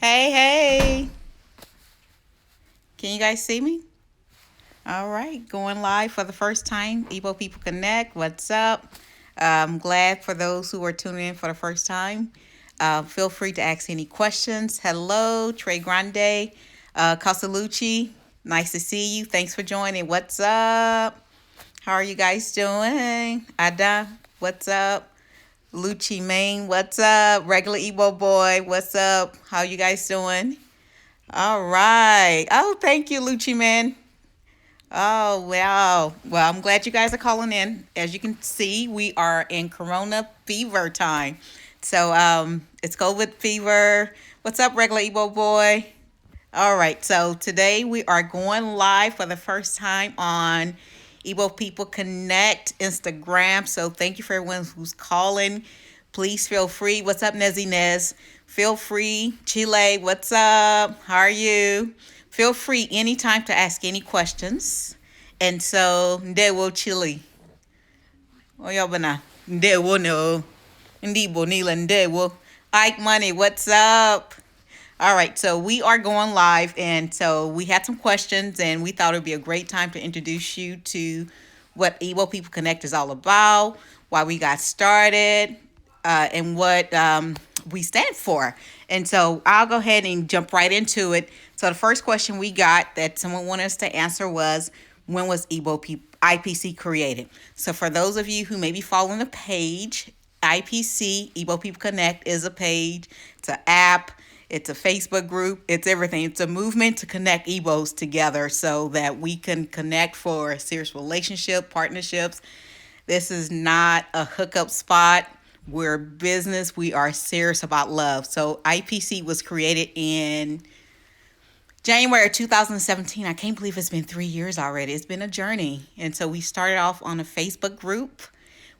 Hey, hey. Can you guys see me? All right, going live for the first time. Igbo People Connect. What's up? I'm glad for those who are tuning in for the first time. Feel free to ask any questions. Hello, Trey Grande, Casalucci. Nice to see you. Thanks for joining. What's up? How are you guys doing? Ada, what's up? Lucci Main, what's up? Regular Igbo boy, what's up? How you guys doing? All right. Oh, thank you, Lucci Man. Oh, wow. Well, I'm glad you guys are calling in. As you can see, we are in Corona fever time. So, it's COVID fever. What's up, regular Igbo boy? All right. So, today we are going live for the first time on Igbo People Connect Instagram. So, thank you for everyone who's calling. Please feel free. What's up, Nezzy Nez? Feel free. Chile, what's up? How are you? Feel free anytime to ask any questions. And so, ndewo Chile. Oyobana. Ndewo no. Ndibo Nila ndewo. Ike Money, what's up? All right, so we are going live, and so we had some questions, and we thought it would be a great time to introduce you to what Igbo People Connect is all about, why we got started, and what we stand for. And so I'll go ahead and jump right into it. So the first question we got that someone wanted us to answer was, when was IPC created? So for those of you who may be following the page, IPC, Igbo People Connect, is a page, it's an app, it's a Facebook group, it's everything. It's a movement to connect Igbos together so that we can connect for a serious relationship, partnerships. This is not a hookup spot. We're business. We are serious about love. So IPC was created in January 2017. I can't believe it's been 3 years already. It's been a journey. And so we started off on a Facebook group.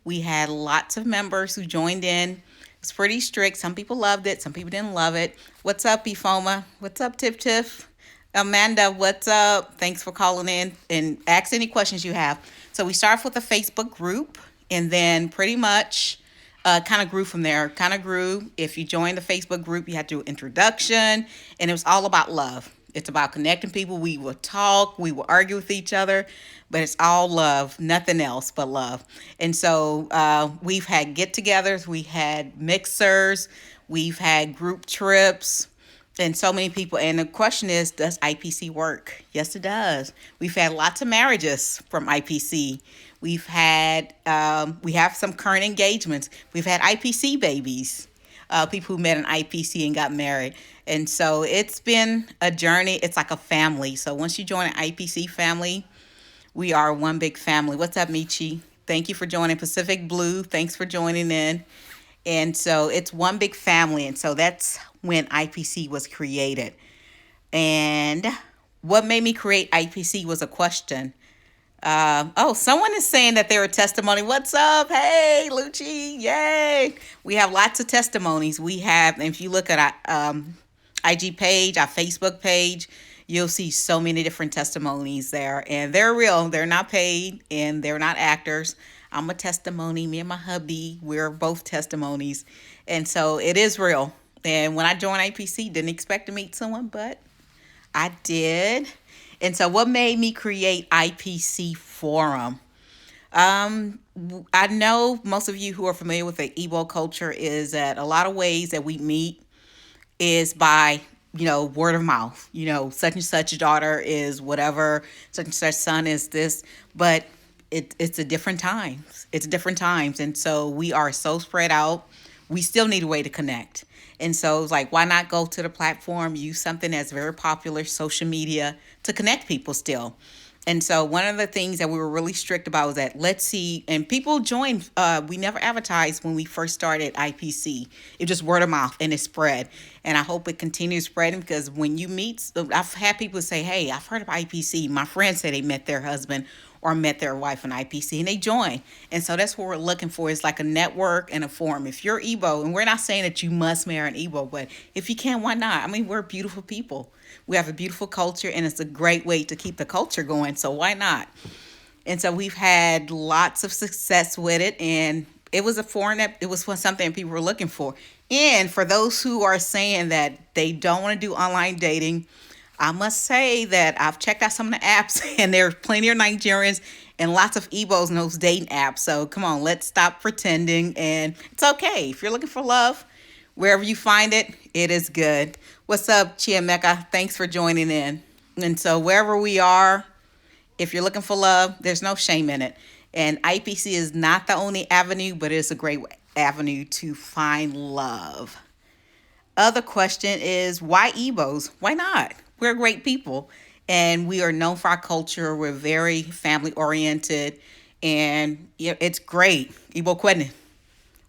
We had lots of members who joined in. It's pretty strict. Some people loved it. Some people didn't love it. What's up, Ifoma? What's up, Tip Tiff? Amanda, what's up? Thanks for calling in and ask any questions you have. So we start off with a Facebook group and then pretty much kind of grew from there. Kind of grew. If you joined the Facebook group, you had to do an introduction, and it was all about love. It's about connecting people. We will talk, we will argue with each other, but it's all love, nothing else but love. And so we've had get-togethers, we had mixers, we've had group trips, and so many people. And the question is, does IPC work? Yes, it does. We've had lots of marriages from IPC. We have some current engagements. We've had IPC babies, people who met in IPC and got married. And so it's been a journey. It's like a family. So once you join an IPC family, we are one big family. What's up, Michi? Thank you for joining. Pacific Blue, thanks for joining in. And so it's one big family. And so that's when IPC was created. And what made me create IPC was a question. Someone is saying that they're a testimony. What's up? Hey, Lucci. Yay. We have lots of testimonies. We have, if you look at our IG page, our Facebook page, you'll see so many different testimonies there. And they're real. They're not paid and they're not actors. I'm a testimony. Me and my hubby, we're both testimonies. And so it is real. And when I joined IPC, didn't expect to meet someone, but I did. And so what made me create IPC Forum? I know most of you who are familiar with the Igbo culture is that a lot of ways that we meet is by, word of mouth. Such and such daughter is whatever, such and such son is this, but it's a different times. It's different times. And so we are so spread out. We still need a way to connect. And so it's like, why not go to the platform, use something that's very popular, social media, to connect people still. And so one of the things that we were really strict about was that let's see, and people joined, we never advertised when we first started IPC. It just word of mouth and it spread. And I hope it continues spreading because when you meet, I've had people say, hey, I've heard of IPC. My friends say they met their husband or met their wife in IPC and they join. And so that's what we're looking for is like a network and a forum. If you're Igbo, and we're not saying that you must marry an Igbo, but if you can, why not? I mean, we're beautiful people. We have a beautiful culture and it's a great way to keep the culture going. So why not? And so we've had lots of success with it. And it was a forum that it was something people were looking for. And for those who are saying that they don't want to do online dating, I must say that I've checked out some of the apps and there are plenty of Nigerians and lots of Igbos in those dating apps. So come on, let's stop pretending. And it's okay. If you're looking for love, wherever you find it, it is good. What's up, Chiameka? Thanks for joining in. And so wherever we are, if you're looking for love, there's no shame in it. And IPC is not the only avenue, but it's a great avenue to find love. Other question is, why Igbos? Why not? We're great people and we are known for our culture. We're very family oriented and it's great. Igbo Quentin.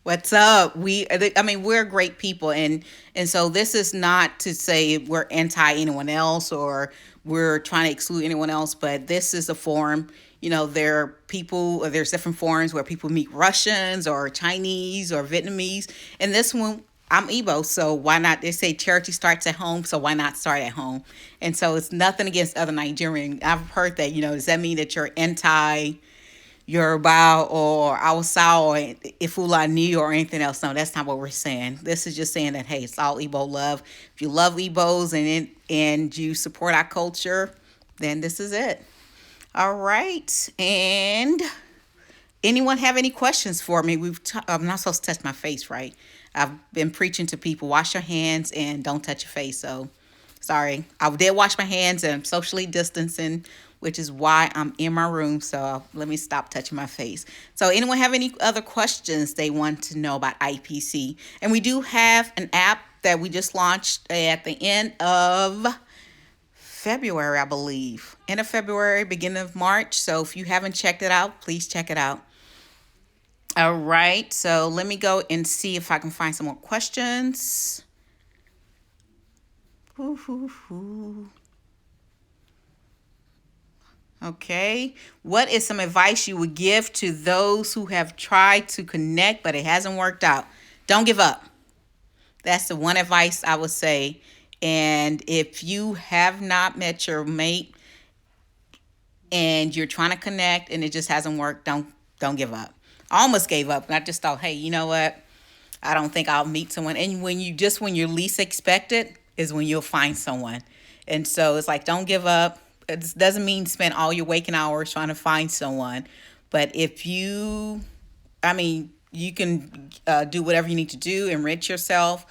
What's up? We're great people, and so this is not to say we're anti anyone else or we're trying to exclude anyone else, but this is a forum. There are people, or there's different forums where people meet Russians or Chinese or Vietnamese, and this one I'm Igbo, so why not? They say charity starts at home, so why not start at home? And so it's nothing against other Nigerian. I've heard that. Does that mean that you're anti Yoruba or Hausa or Ifulani or anything else? No, that's not what we're saying. This is just saying that, hey, it's all Igbo love. If you love Igbos and you support our culture, then this is it. All right. And anyone have any questions for me? I'm not supposed to touch my face, right? I've been preaching to people, wash your hands and don't touch your face. So sorry. I did wash my hands and I'm socially distancing, which is why I'm in my room. So let me stop touching my face. So anyone have any other questions they want to know about IPC? And we do have an app that we just launched at the end of February, I believe. End of February, beginning of March. So if you haven't checked it out, please check it out. All right. So let me go and see if I can find some more questions. Okay. What is some advice you would give to those who have tried to connect, but it hasn't worked out? Don't give up. That's the one advice I would say. And if you have not met your mate and you're trying to connect and it just hasn't worked, don't give up. I almost gave up. And I just thought, hey, you know what? I don't think I'll meet someone. And when you're least expected is when you'll find someone. And so it's like, don't give up. It doesn't mean spend all your waking hours trying to find someone. But you can do whatever you need to do, enrich yourself,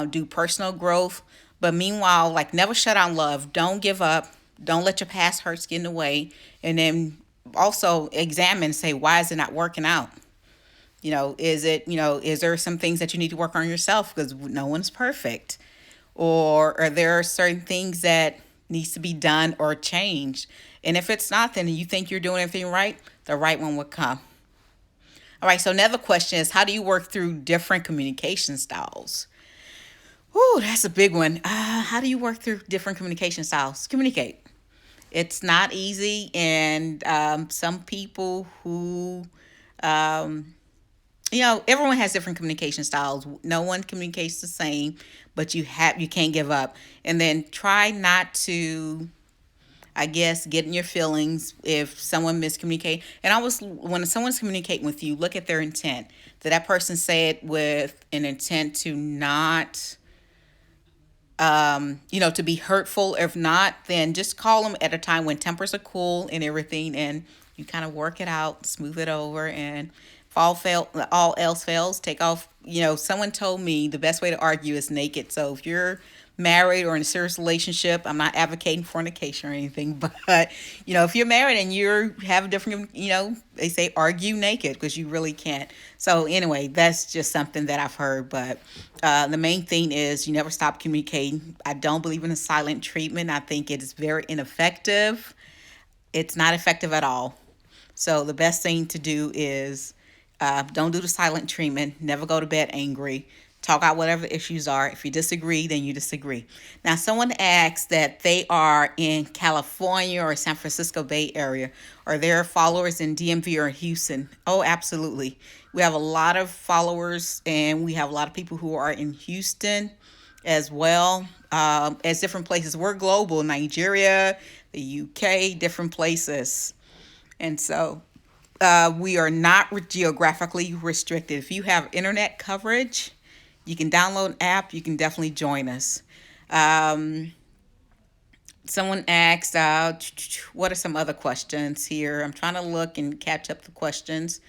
do personal growth. But meanwhile, like, never shut down love. Don't give up. Don't let your past hurts get in the way. And then also examine, say, why is it not working out? Is there some things that you need to work on yourself because no one's perfect? Or are there certain things that needs to be done or changed? And if it's not, then you think you're doing everything right, the right one will come. All right, so another question is, how do you work through different communication styles? Ooh, that's a big one. How do you work through different communication styles? Communicate. It's not easy, and some people who, everyone has different communication styles. No one communicates the same, but you can't give up. And then try not to, I guess, get in your feelings if someone miscommunicate. And when someone's communicating with you, look at their intent. Did that person say it with an intent to not, to be hurtful? If not, then just call them at a time when tempers are cool and everything, and you kind of work it out, smooth it over, and if all else fails, take off. Someone told me the best way to argue is naked. So if you're married or in a serious relationship, I'm not advocating fornication or anything, but if you're married and you have a different, they say argue naked because you really can't. So anyway, that's just something that I've heard. But the main thing is you never stop communicating. I don't believe in a silent treatment. I think it is very ineffective. It's not effective at all. So the best thing to do is don't do the silent treatment. Never go to bed angry. Talk out whatever the issues are. If you disagree, then you disagree. Now, someone asked that they are in California or San Francisco Bay Area. Are there followers in DMV or Houston? Oh, absolutely. We have a lot of followers, and we have a lot of people who are in Houston as well as different places. We're global. Nigeria, the UK, different places. And so we are not geographically restricted. If you have internet coverage, You can download an app. You can definitely join us. Um, Someone asked, what are some other questions here? I'm trying to look and catch up the questions.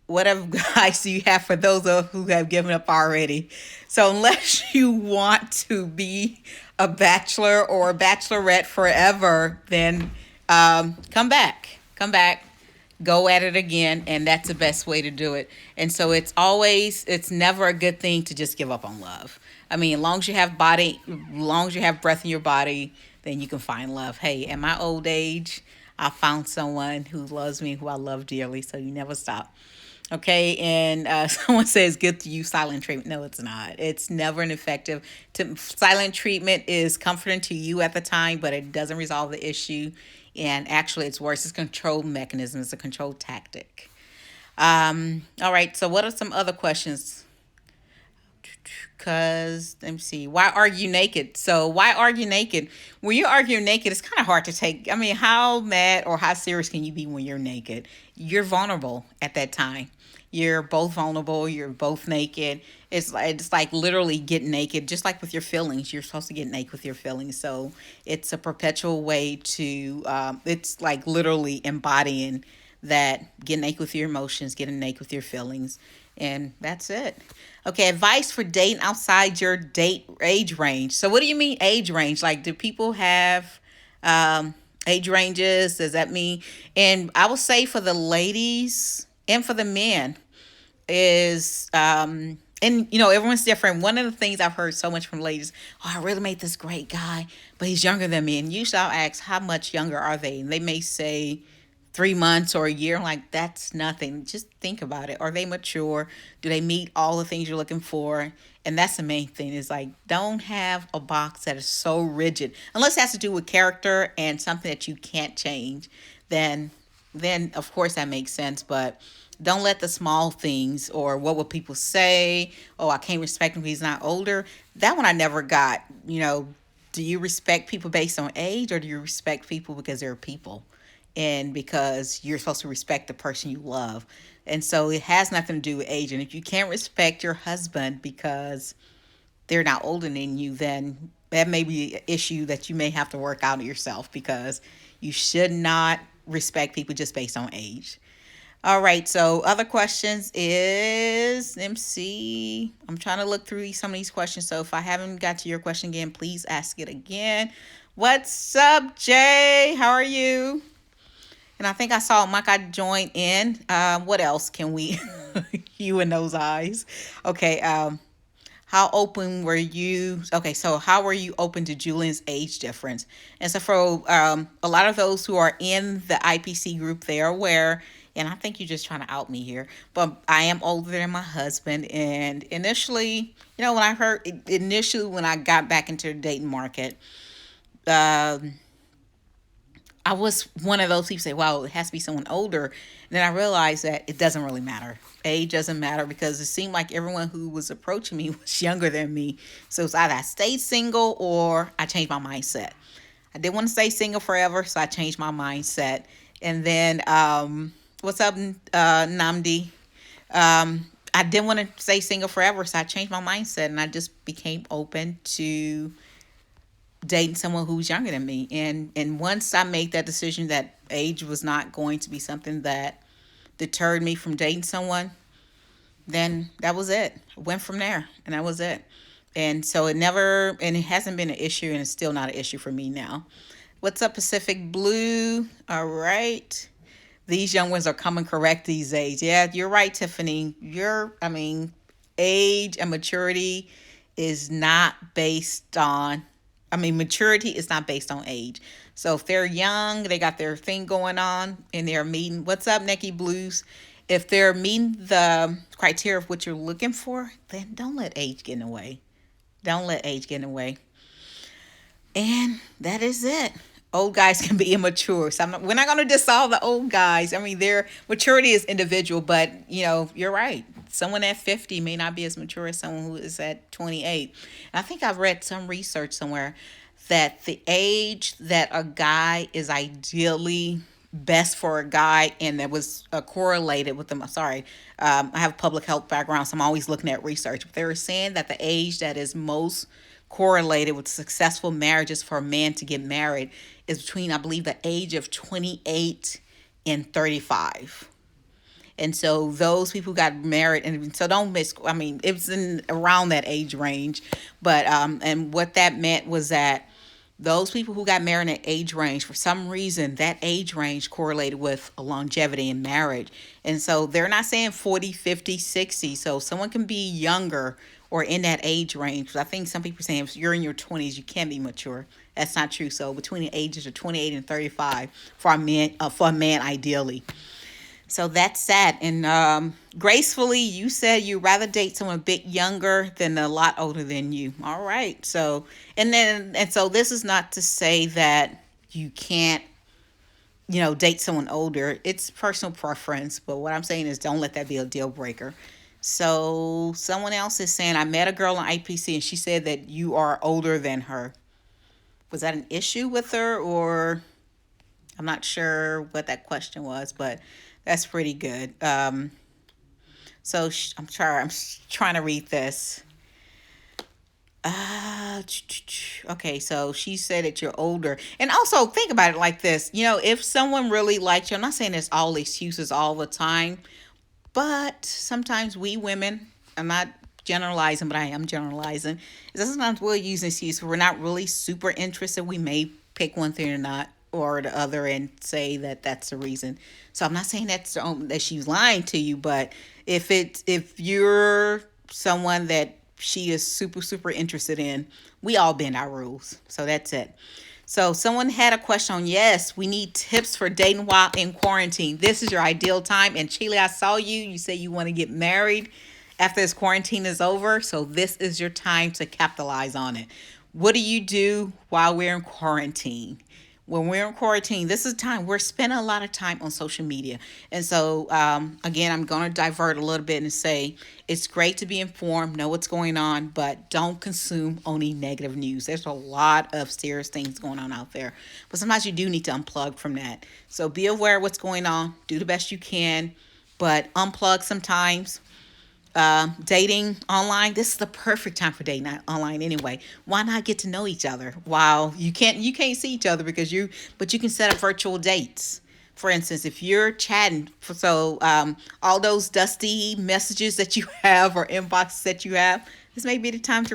What advice do you have for those who have given up already? So, unless you want to be a bachelor or a bachelorette forever, then come back. Come back. Go at it again. And that's the best way to do it. And so, it's never a good thing to just give up on love. I mean, as long as you have breath in your body, then you can find love. Hey, at my old age, I found someone who loves me, who I love dearly. So, you never stop. Okay, and someone says good to use silent treatment. No, it's not. It's never an effective. Silent treatment is comforting to you at the time, but it doesn't resolve the issue. And actually, it's worse. It's a control mechanism. It's a control tactic. All right. So, what are some other questions? Because let me see, why argue naked? So why argue naked? When you argue naked, it's kind of hard to take. I mean, how mad or how serious can you be when you're naked? You're vulnerable at that time. You're both vulnerable. You're both naked. It's like literally get naked, just like with your feelings. You're supposed to get naked with your feelings. So it's a perpetual way to. It's like literally embodying that. Get naked with your emotions. Getting naked with your feelings, and that's it. Okay, advice for dating outside your date age range. So, what do you mean age range? Like, do people have age ranges? Does that mean? And I will say for the ladies and for the men is and everyone's different. One of the things I've heard so much from ladies, oh, I really made this great guy, but he's younger than me. And usually I'll ask, how much younger are they? And they may say 3 months or a year. I'm like, that's nothing. Just think about it. Are they mature? Do they meet all the things you're looking for? And that's the main thing, is like, don't have a box that is so rigid. Unless it has to do with character and something that you can't change, then of course that makes sense. But don't let the small things, or what will people say, oh, I can't respect him because he's not older. That one I never got. Do you respect people based on age, or do you respect people because they're people? And because you're supposed to respect the person you love. And so it has nothing to do with age. And if you can't respect your husband because they're not older than you, then that may be an issue that you may have to work out yourself, because you should not respect people just based on age. All right, so other questions is, let me see. I'm trying to look through some of these questions. So if I haven't got to your question again, please ask it again. What's up, Jay? How are you? And I think I saw Micah join in. What else can we, you and those eyes? Okay, how open were you? Okay, so how were you open to Julian's age difference? And so for a lot of those who are in the IPC group, they're aware, and I think you're just trying to out me here, but I am older than my husband. And initially, when I got back into the dating market, um, I was one of those people say, well, it has to be someone older. And then I realized that it doesn't really matter. Age doesn't matter, because it seemed like everyone who was approaching me was younger than me. So it's either I stayed single or I changed my mindset. I didn't want to stay single forever, so I changed my mindset. And then, what's up, Namdi? I didn't want to stay single forever, so I changed my mindset, and I just became open to dating someone who's younger than me. And once I made that decision that age was not going to be something that deterred me from dating someone, then that was it. I went from there, and that was it. And so it hasn't been an issue, and it's still not an issue for me now. What's up, Pacific Blue? All right. These young ones are coming correct these days. Yeah, you're right, Tiffany. Age and maturity is not based on, maturity is not based on age. So if they're young, they got their thing going on, and they're meeting, what's up, Nikki Blues? If they're meeting the criteria of what you're looking for, then don't let age get in the way. Don't let age get in the way. And that is it. Old guys can be immature. So we're not going to dissolve the old guys. Their maturity is individual, but you're right. Someone at 50 may not be as mature as someone who is at 28. And I think I've read some research somewhere that the age that a guy is ideally best for a guy, and that was correlated with them. Sorry, I have a public health background, so I'm always looking at research. But they were saying that the age that is most correlated with successful marriages for a man to get married is between, I believe, the age of 28 and 35. And so those people got married, and so don't miss. I mean, it was in around that age range, but and what that meant was that those people who got married in that age range, for some reason, that age range correlated with a longevity in marriage. And so they're not saying 40, 50, 60. So someone can be younger or in that age range. I think some people are saying if you're in your 20s, you can't be mature. That's not true. So between the ages of 28 and 35 for a man ideally. So that's that. And gracefully, you said you'd rather date someone a bit younger than a lot older than you. All right. So, and so this is not to say that you can't, date someone older. It's personal preference. But what I'm saying is don't let that be a deal breaker. So someone else is saying, I met a girl on IPC and she said that you are older than her. Was that an issue with her, or I'm not sure what that question was, but that's pretty good. So I'm trying to read this. Okay, so she said that you're older. And also think about it like this. If someone really likes you, I'm not saying it's all excuses all the time, but sometimes we women, I'm not generalizing, but I am generalizing, is that sometimes we'll use an excuse where we're not really super interested. We may pick one thing or not, or the other, and say that that's the reason. So I'm not saying that she's lying to you, but if you're someone that she is super super interested in, we all bend our rules. So that's it. So someone had a question on, yes, we need tips for dating while in quarantine. This is your ideal time. And Chile, I saw you. You say you want to get married after this quarantine is over. So this is your time to capitalize on it. What do you do while we're in quarantine? When we're in quarantine, this is time we're spending a lot of time on social media. And so, again, I'm going to divert a little bit and say it's great to be informed, know what's going on, but don't consume only negative news. There's a lot of serious things going on out there, but sometimes you do need to unplug from that. So be aware of what's going on, do the best you can, but unplug sometimes. Dating online, this is the perfect time for dating online anyway. Why not get to know each other? While you can't see each other but you can set up virtual dates. For instance, if you're chatting, all those dusty messages that you have or inboxes that you have, this may be the time to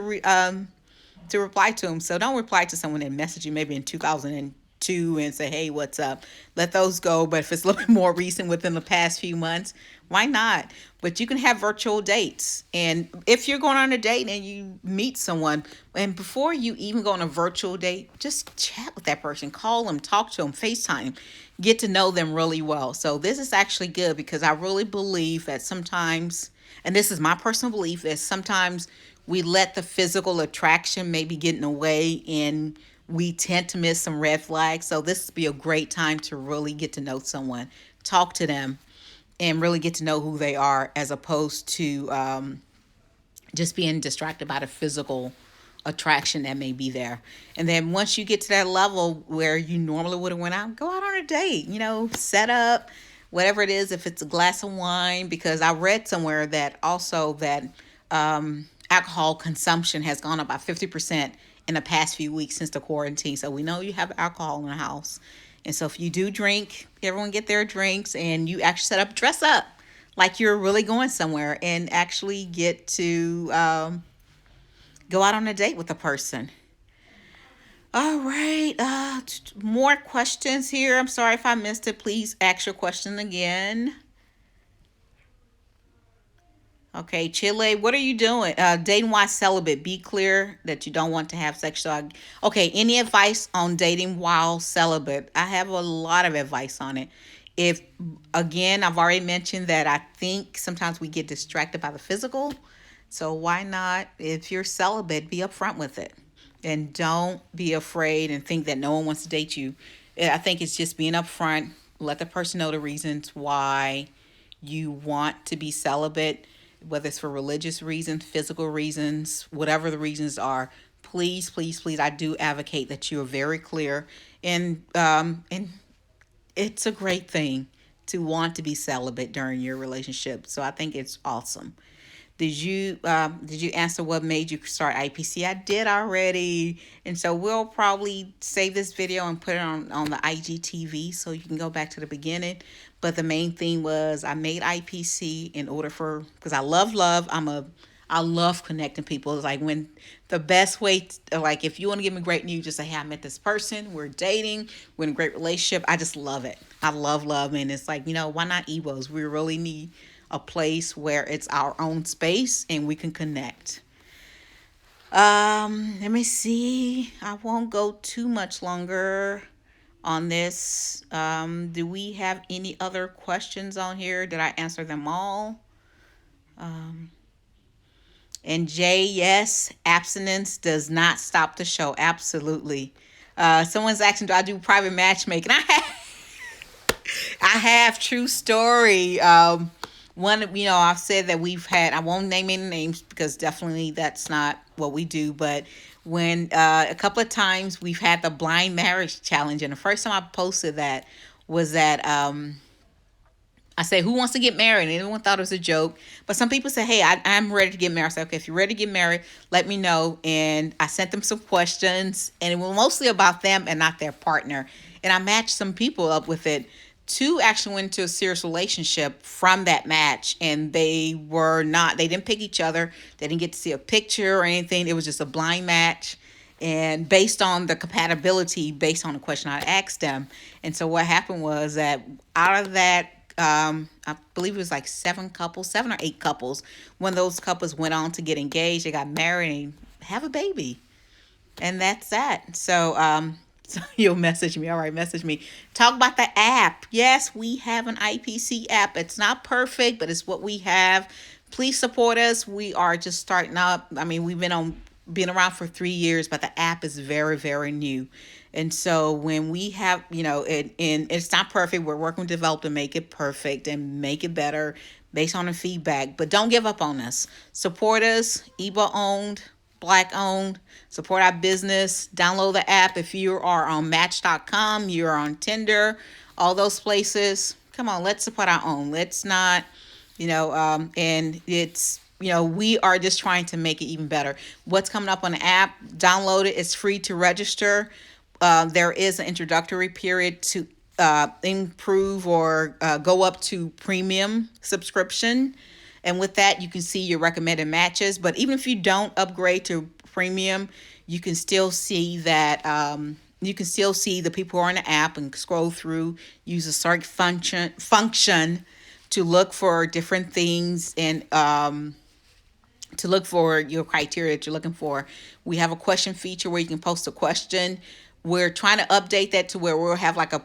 reply to them. So don't reply to someone that messaged you maybe in 2002 and say, hey, what's up? Let those go. But if it's a little bit more recent within the past few months, why not? But you can have virtual dates. And if you're going on a date and you meet someone, and before you even go on a virtual date, just chat with that person, call them, talk to them, FaceTime, get to know them really well. So this is actually good because I really believe that sometimes, and this is my personal belief, that sometimes we let the physical attraction maybe get in the way and we tend to miss some red flags. So this would be a great time to really get to know someone, talk to them, and really get to know who they are, as opposed to just being distracted by the physical attraction that may be there. And then once you get to that level where you normally would have went out, go out on a date, set up whatever it is, if it's a glass of wine, because I read somewhere that also that alcohol consumption has gone up by 50% in the past few weeks since the quarantine. So we know you have alcohol in the house. And so if you do drink, everyone get their drinks, and you actually dress up like you're really going somewhere, and actually get to go out on a date with a person. All right. More questions here. I'm sorry if I missed it. Please ask your question again. Okay, Chile, what are you doing? Dating while celibate. Be clear that you don't want to have sexual. Okay, any advice on dating while celibate? I have a lot of advice on it. If, again, I've already mentioned that I think sometimes we get distracted by the physical. So why not, if you're celibate, be upfront with it. And don't be afraid and think that no one wants to date you. I think it's just being upfront. Let the person know the reasons why you want to be celibate, whether it's for religious reasons, physical reasons, whatever the reasons are. Please, please, please, I do advocate that you are very clear and it's a great thing to want to be celibate during your relationship. So I think it's awesome. Did you answer what made you start IPC? I did already, and so we'll probably save this video and put it on the IGTV so you can go back to the beginning. But the main thing was I made IPC in order for, because I love. I love connecting people. It's like when the best way, like if you want to give me great news, just say, hey, I met this person, we're dating, we're in a great relationship. I just love it. I love, and it's like, why not Ebos? We really need a place where it's our own space and we can connect. Let me see. I won't go too much longer on this. Do we have any other questions on here? Did I answer them all? And Jay, yes, abstinence does not stop the show. Absolutely. Someone's asking, do I do private matchmaking? I have true story. One, I've said that we've had, I won't name any names because definitely that's not what we do, but when a couple of times we've had the blind marriage challenge, and the first time I posted that was that I say, who wants to get married? And everyone thought it was a joke. But some people say, hey, I'm ready to get married. I said, okay, if you're ready to get married, let me know. And I sent them some questions, and it was mostly about them and not their partner. And I matched some people up with it. Two actually went into a serious relationship from that match, and they didn't pick each other. They didn't get to see a picture or anything. It was just a blind match. And based on the compatibility, based on the question I asked them. And so what happened was that out of that, I believe it was like 7 or 8 couples. When those couples went on to get engaged, they got married and have a baby, and that's that. So, so you'll message me. All right, message me. Talk about the app. Yes, we have an IPC app. It's not perfect, but it's what we have. Please support us. We are just starting up. I mean, we've been around for 3 years, but the app is very, very new. And so when we have, and it's not perfect, we're working to develop to make it perfect and make it better based on the feedback. But don't give up on us. Support us, Igbo owned, Black owned. Support our business. Download the app if you are on Match.com, you're on Tinder, all those places. Come on, let's support our own. Let's not, and it's, we are just trying to make it even better. What's coming up on the app, download it. It's free to register. There is an introductory period to improve or go up to premium subscription. And with that, you can see your recommended matches. But even if you don't upgrade to premium, you can still see that you can still see the people who are on the app and scroll through, use a search function to look for different things and to look for your criteria that you're looking for. We have a question feature where you can post a question. We're trying to update that to where we'll have like a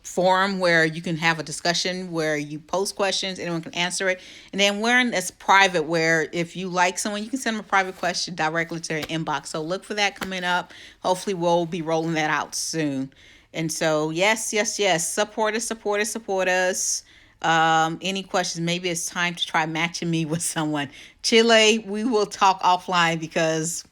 forum where you can have a discussion where you post questions, anyone can answer it. And then we're in this private where if you like someone, you can send them a private question directly to their inbox. So look for that coming up. Hopefully we'll be rolling that out soon. And so yes. Support us. Any questions? Maybe it's time to try matching me with someone. Chile, we will talk offline because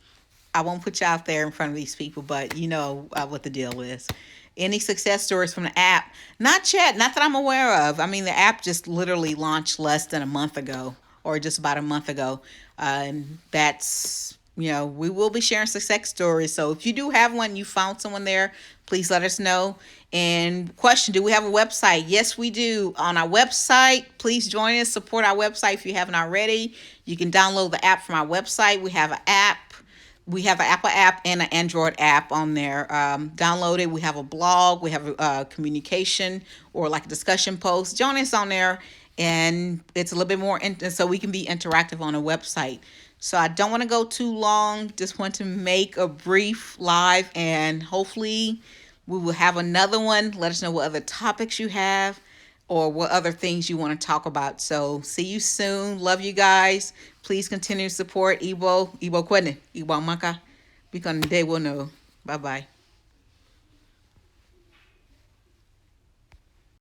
I won't put you out there in front of these people, but you know what the deal is. Any success stories from the app? Not yet, not that I'm aware of. I mean, the app just literally launched less than a month ago, or just about a month ago. And that's, we will be sharing success stories. So if you do have one, you found someone there, please let us know. And question, do we have a website? Yes, we do. On our website, please join us, support our website if you haven't already. You can download the app from our website. We have an app. We have an Apple app and an Android app on there. Download it. We have a blog. We have a communication or like a discussion post. Join us on there, and it's a little bit more, so we can be interactive on a website. So I don't want to go too long. Just want to make a brief live, and hopefully we will have another one. Let us know what other topics you have or what other things you want to talk about. So see you soon. Love you guys. Please continue to support Igbo Connect. Igbo Maka. Because they will know. Bye-bye.